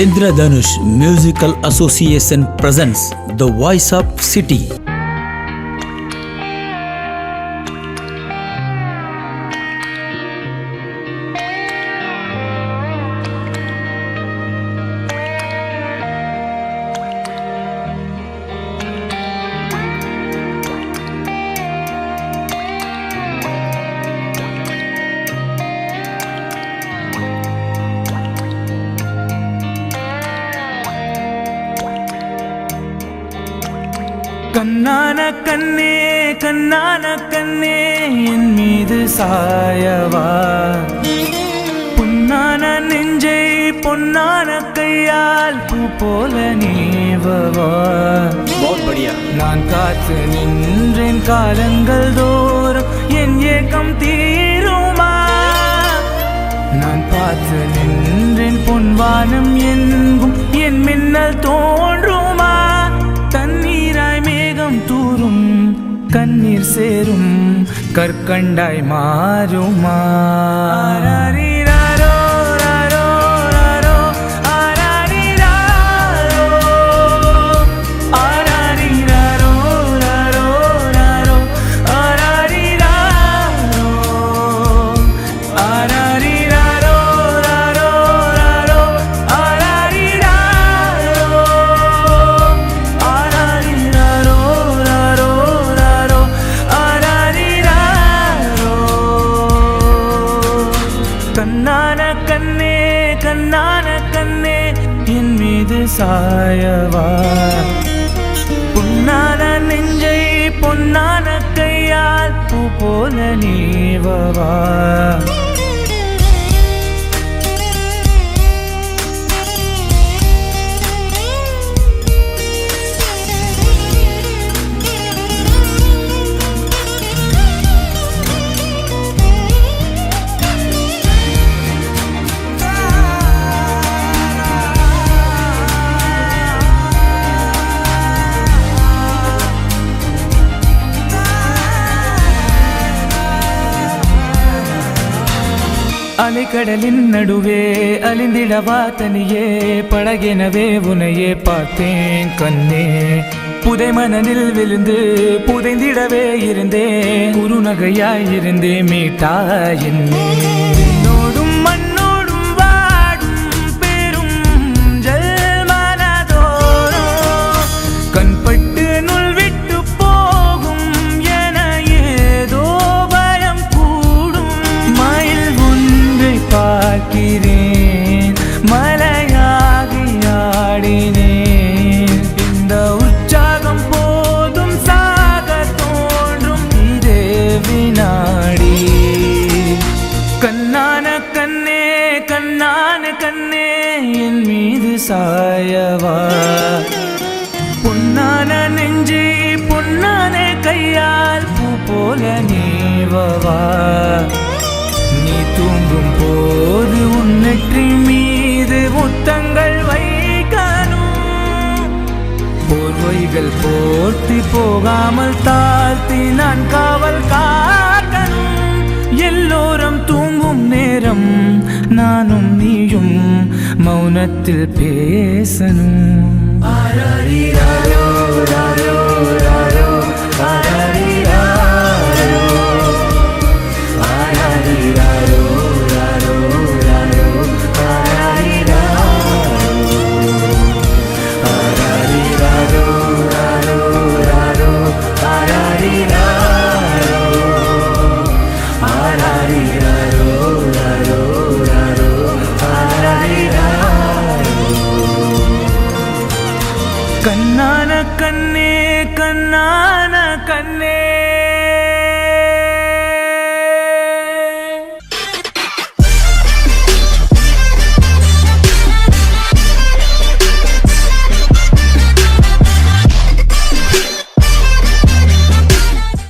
Indradhanush Musical Association presents The Voice of City. கண்ணான கண்ணே கண்ணான கண்ணே என் மீது சாயவா, பொன்னான நெஞ்சை பொன்னான கையால் பூ போல நீவவா. நான் காத்து நின்றேன் காலங்கள் தோறும் என் ஏக்கம் தீருமா. நான் பார்த்து நின்றேன் பொன்வானம் எங்கும் என் மின்னல் தோன்றுமா. தண்ணீராய் மேகம் தூரும் கண்ணீர் சேரும் கற்கண்டாய் மாறுமா. கண்ணான கண்ணே கண்ணான கண்ணே என் மீது சாயவா, பொன்னான நெஞ்சை பொன்னான கையால் பூ போல நீவவா. அலைக்கடலின் நடுவே அலிந்திடவா தனியே, படகெனவே உனையே பார்த்தேன் கண்ணே. புதை மனதில் விழுந்து புதைந்திடவே இருந்தேன், குறுநகையாய் இருந்தே மீட்டா என்னே. நோடும் மண்ணோடும் வாடும் பெரும் ஜல்மனதோரோ, கண்பட்டு நுள் விட்டு போகும் என ஏதோ பயம் கூடும். மயில் பார்க்கிறேன் மலையாகி ஆடினேன், இந்த உற்சாகம் போதும் சாக தோன்றும் இதே வினாடி. கண்ணான கண்ணே கண்ணான கண்ணே என் மீது சாயவா, பொன்னான நெஞ்சை பொன்னான கையால் பூ போல நீவவா. நீ தூங்கும் போது உன் நெற்றி மீது முத்தங்கள் வைக்கணும், போர்வைகள் போர்த்தி போகாமல் தாழ்த்தி நான் காவல் காக்கணும். எல்லோரும் தூங்கும் நேரம் நானும் நீயும் மௌனத்தில் பேசணும். ஆராரிராரோ ராரோ ராரோ ஆராரிராரோ ஆராரிராரோ ராரோ ராரோ ஆராரிராரோ ஆராரிராரோ ராரோ ராரோ ஆராரிராரோ ஆராரிராரோ ராரோ ராரோ ஆராரிராரோ. கண்ணான கண்ணே கண்ணான கண்ணே